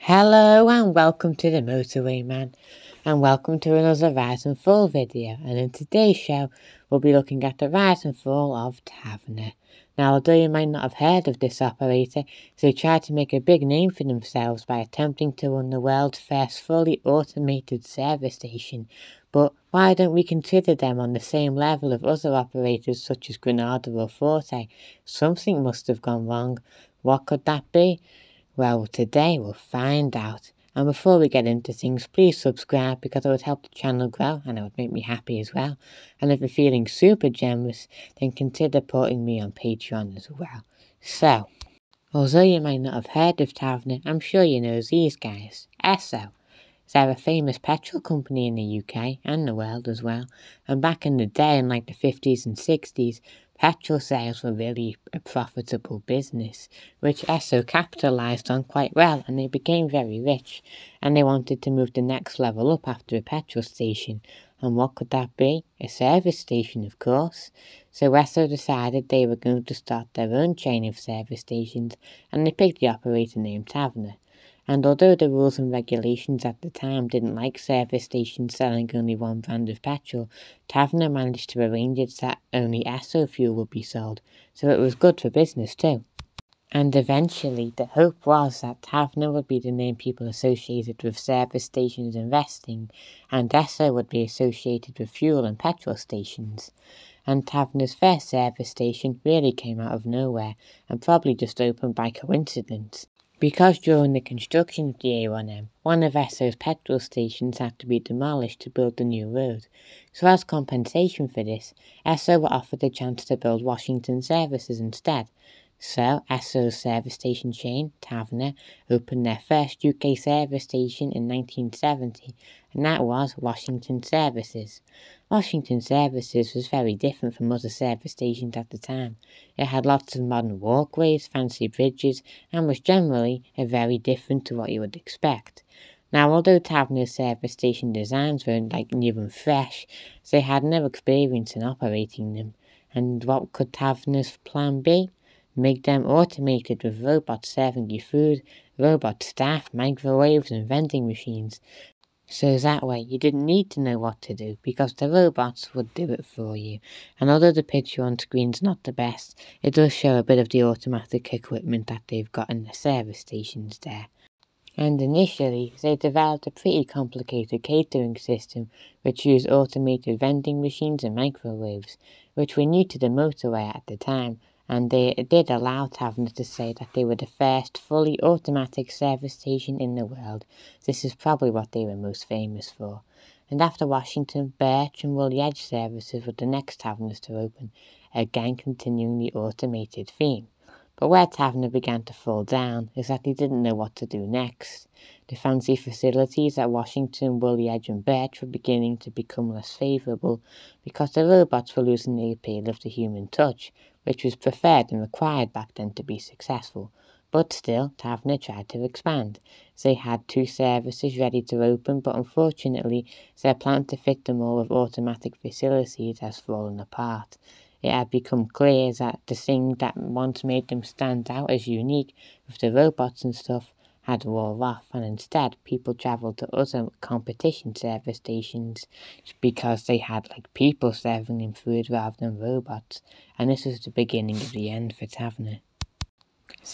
Hello and welcome to the Motorway Man, and welcome to another Rise and Fall video. And in today's show we'll be looking at the rise and fall of Taverna. Now, although you might not have heard of this operator, they tried to make a big name for themselves by attempting to run the world's first fully automated service station. But why don't we consider them on the same level of other operators such as Granada or Forte? Something must have gone wrong. What could that be? Well, today we'll find out. And before we get into things, please subscribe because it would help the channel grow and it would make me happy as well. And if you're feeling super generous, then consider supporting me on Patreon as well. So, although you might not have heard of Taverna, I'm sure you know these guys. Esso. They're a famous petrol company in the UK and the world as well. And back in the day, in like the 50s and 60s, petrol sales were really a profitable business, which Esso capitalised on quite well, and they became very rich. And they wanted to move the next level up after a petrol station. And what could that be? A service station, of course. So Esso decided they were going to start their own chain of service stations, and they picked the operator name Taverna. And although the rules and regulations at the time didn't like service stations selling only one brand of petrol, Taverna managed to arrange it that only Esso fuel would be sold, so it was good for business too. And eventually, the hope was that Taverna would be the name people associated with service stations investing, and Esso would be associated with fuel and petrol stations. And Taverna's first service station really came out of nowhere, and probably just opened by coincidence. Because during the construction of the A1M, one of Esso's petrol stations had to be demolished to build the new road. So as compensation for this, Esso were offered the chance to build Washington services instead. So Esso's service station chain, Taverna, opened their first UK service station in 1970, and that was Washington Services. Washington Services was very different from other service stations at the time. It had lots of modern walkways, fancy bridges, and was generally very different to what you would expect. Now, although Taverna's service station designs weren't like new and fresh, they had no experience in operating them. And what could Taverna's plan be? Make them automated with robots serving you food, robot staff, microwaves and vending machines. So that way you didn't need to know what to do because the robots would do it for you. And although the picture on screen's not the best, it does show a bit of the automatic equipment that they've got in the service stations there. And initially, they developed a pretty complicated catering system which used automated vending machines and microwaves, which were new to the motorway at the time, and they did allow Taverna to say that they were the first fully automatic service station in the world. This is probably what they were most famous for. And after Washington, Birch and Woolly Edge services were the next Tavernas to open, again continuing the automated theme. But where Taverna began to fall down is that they didn't know what to do next. The fancy facilities at Washington, Woolly Edge and Birch were beginning to become less favourable because the robots were losing the appeal of the human touch, which was preferred and required back then to be successful. But still, Taverna tried to expand. They had 2 services ready to open, but unfortunately their plan to fit them all with automatic facilities has fallen apart. It had become clear that the thing that once made them stand out as unique, with the robots and stuff, had wore off, and instead people travelled to other competition service stations because they had like people serving them food rather than robots, and this was the beginning of the end for Taverna.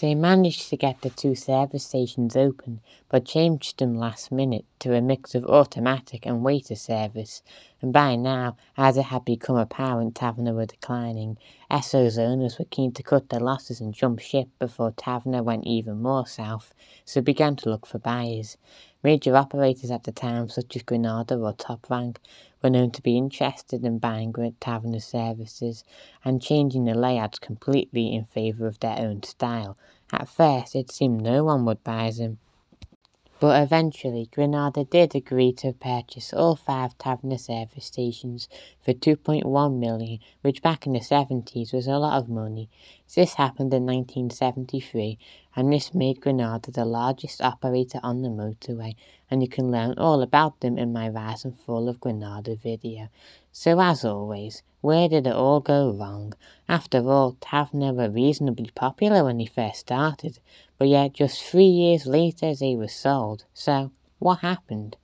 They managed to get the 2 service stations open, but changed them last minute to a mix of automatic and waiter service, and by now, as it had become apparent Taverna were declining, Esso's owners were keen to cut their losses and jump ship before Taverna went even more south, so began to look for buyers. Major operators at the time, such as Granada or Top Rank, were known to be interested in buying Taverna's services and changing the layouts completely in favour of their own style. At first, it seemed no one would buy them, but eventually Granada did agree to purchase all 5 Taverna service stations for $2.1 million, which back in the 70s was a lot of money. This happened in 1973, and this made Granada the largest operator on the motorway, and you can learn all about them in my Rise and Fall of Granada video. So as always, where did it all go wrong? After all, Taverna were reasonably popular when they first started, but yet just 3 years later they were sold. So, what happened?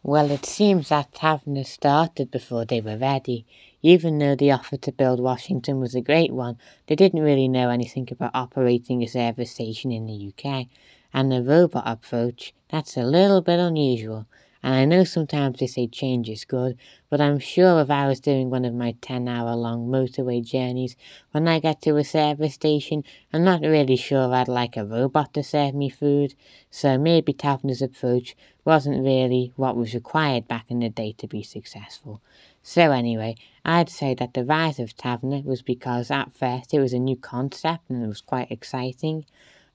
Well, it seems that Taverna started before they were ready. Even though the offer to build Washington was a great one, they didn't really know anything about operating a service station in the UK. And the robot approach, that's a little bit unusual. And I know sometimes they say change is good, but I'm sure if I was doing one of my 10-hour-long motorway journeys, when I get to a service station, I'm not really sure I'd like a robot to serve me food. So maybe Taverna's approach wasn't really what was required back in the day to be successful. So anyway, I'd say that the rise of Taverna was because at first it was a new concept and it was quite exciting.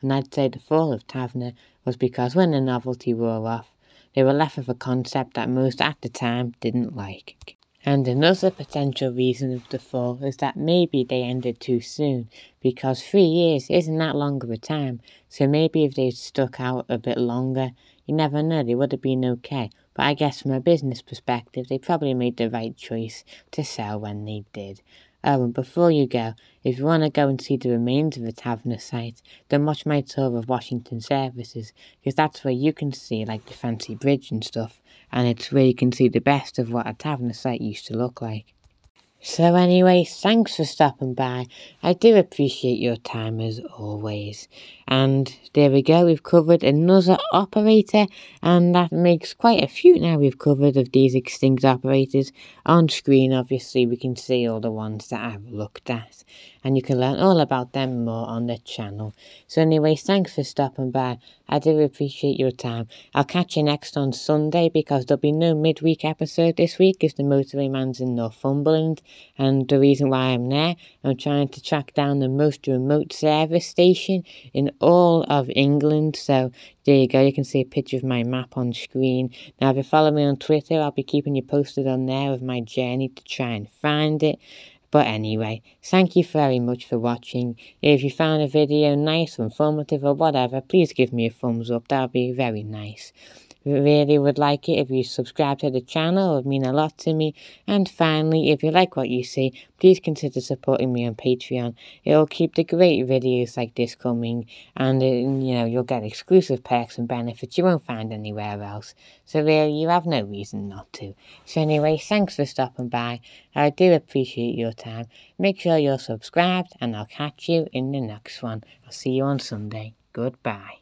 And I'd say the fall of Taverna was because when the novelty wore off, they were left with a concept that most at the time didn't like. And another potential reason of the fall is that maybe they ended too soon, because 3 years isn't that long of a time, so maybe if they'd stuck out a bit longer, you never know, they would have been okay. But I guess from a business perspective, they probably made the right choice to sell when they did. Oh, and before you go, if you want to go and see the remains of the Taverna site, then watch my tour of Washington services, because that's where you can see like the fancy bridge and stuff, and it's where you can see the best of what a Taverna site used to look like. So anyway, thanks for stopping by. I do appreciate your time as always. And there we go, we've covered another operator, and that makes quite a few now we've covered of these extinct operators. On screen, obviously, we can see all the ones that I've looked at, and you can learn all about them more on the channel. So anyway, thanks for stopping by. I do appreciate your time. I'll catch you next on Sunday, because there'll be no midweek episode this week as the motorway man's in Northumberland. And the reason why I'm there, I'm trying to track down the most remote service station in all of England. So there you go, you can see a picture of my map on screen. Now if you follow me on Twitter, I'll be keeping you posted on there of my journey to try and find it. But anyway, thank you very much for watching. If you found the video nice or informative or whatever, please give me a thumbs up, that would be very nice. Really would like it if you subscribe to the channel, it would mean a lot to me. And finally, if you like what you see, please consider supporting me on Patreon. It'll keep the great videos like this coming, and you'll get exclusive perks and benefits you won't find anywhere else. So really, you have no reason not to. So anyway, thanks for stopping by. I do appreciate your time. Make sure you're subscribed, and I'll catch you in the next one. I'll see you on Sunday. Goodbye.